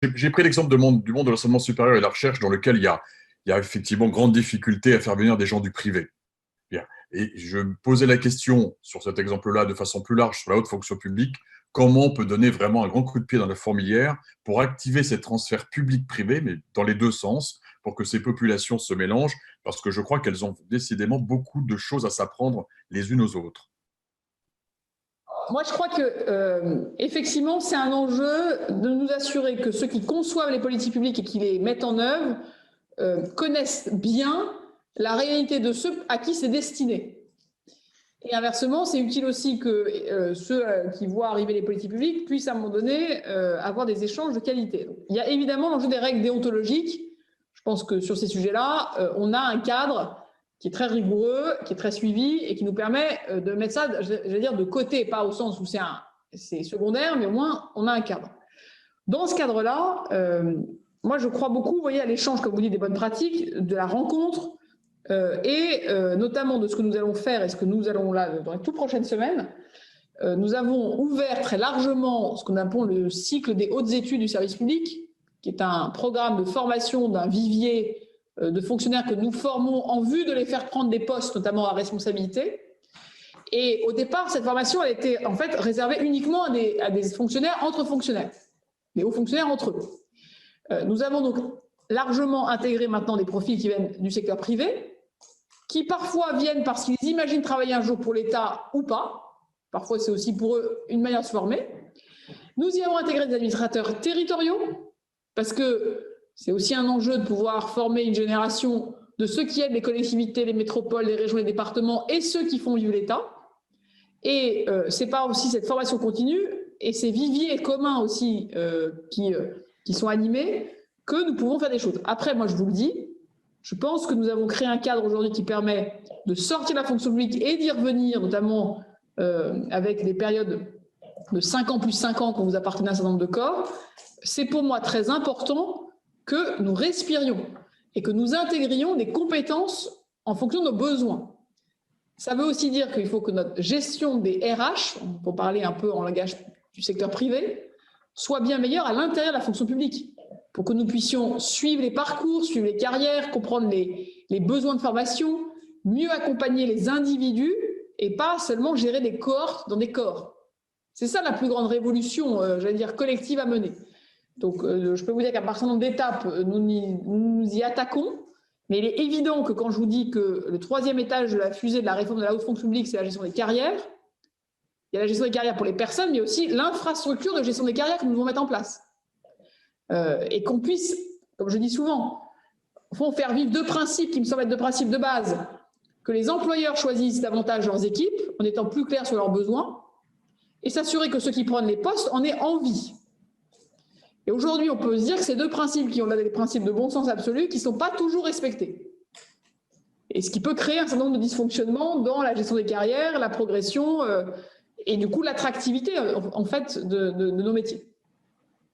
J'ai pris l'exemple du monde de l'enseignement supérieur et de la recherche dans lequel il y a effectivement grande difficulté à faire venir des gens du privé. Bien. Et je me posais la question sur cet exemple-là de façon plus large sur la haute fonction publique, comment on peut donner vraiment un grand coup de pied dans la fourmilière pour activer ces transferts publics-privés, mais dans les deux sens, pour que ces populations se mélangent, parce que je crois qu'elles ont décidément beaucoup de choses à s'apprendre les unes aux autres. Moi, je crois que effectivement, c'est un enjeu de nous assurer que ceux qui conçoivent les politiques publiques et qui les mettent en œuvre connaissent bien la réalité de ceux à qui c'est destiné. Et inversement, c'est utile aussi que ceux qui voient arriver les politiques publiques puissent à un moment donné avoir des échanges de qualité. Donc, il y a évidemment l'enjeu des règles déontologiques. Je pense que sur ces sujets-là, on a un cadre qui est très rigoureux, qui est très suivi et qui nous permet de mettre ça, j'allais dire, de côté, pas au sens où c'est secondaire, mais au moins on a un cadre. Dans ce cadre-là, moi je crois beaucoup, vous voyez, à l'échange, comme vous dites, des bonnes pratiques, de la rencontre et notamment de ce que nous allons faire et ce que nous allons là dans les toutes prochaines semaines. Nous avons ouvert très largement ce qu'on appelle le cycle des hautes études du service public, qui est un programme de formation d'un vivier de fonctionnaires que nous formons en vue de les faire prendre des postes, notamment à responsabilité. Et au départ, cette formation a été en fait réservée uniquement à des fonctionnaires entre fonctionnaires, des hauts fonctionnaires entre eux. Nous avons donc largement intégré maintenant des profils qui viennent du secteur privé, qui parfois viennent parce qu'ils imaginent travailler un jour pour l'État ou pas. Parfois, c'est aussi pour eux une manière de se former. Nous y avons intégré des administrateurs territoriaux, parce que c'est aussi un enjeu de pouvoir former une génération de ceux qui aident les collectivités, les métropoles, les régions, les départements et ceux qui font vivre l'État. Et c'est par aussi cette formation continue et ces viviers communs aussi qui sont animés que nous pouvons faire des choses. Après, moi, je vous le dis, je pense que nous avons créé un cadre aujourd'hui qui permet de sortir de la fonction publique et d'y revenir, notamment avec des périodes de 5 ans plus 5 ans quand vous appartenez à un certain nombre de corps. C'est pour moi très important que nous respirions et que nous intégrions des compétences en fonction de nos besoins. Ça veut aussi dire qu'il faut que notre gestion des RH, pour parler un peu en langage du secteur privé, soit bien meilleure à l'intérieur de la fonction publique, pour que nous puissions suivre les parcours, suivre les carrières, comprendre les besoins de formation, mieux accompagner les individus et pas seulement gérer des cohortes dans des corps. C'est ça la plus grande révolution, j'allais dire, collective à mener. Donc, je peux vous dire qu'à partir d'un nombre d'étapes, nous y attaquons. Mais il est évident que quand je vous dis que le troisième étage de la fusée de la réforme de la haute fonction publique, c'est la gestion des carrières, il y a la gestion des carrières pour les personnes, mais aussi l'infrastructure de gestion des carrières que nous devons mettre en place. Et qu'on puisse, comme je dis souvent, au fond, faire vivre deux principes qui me semblent être deux principes de base. Que les employeurs choisissent davantage leurs équipes en étant plus clairs sur leurs besoins et s'assurer que ceux qui prennent les postes en aient envie. Et aujourd'hui, on peut se dire que ces deux principes qui ont là des principes de bon sens absolu qui ne sont pas toujours respectés. Et ce qui peut créer un certain nombre de dysfonctionnements dans la gestion des carrières, la progression et du coup l'attractivité en fait de nos métiers.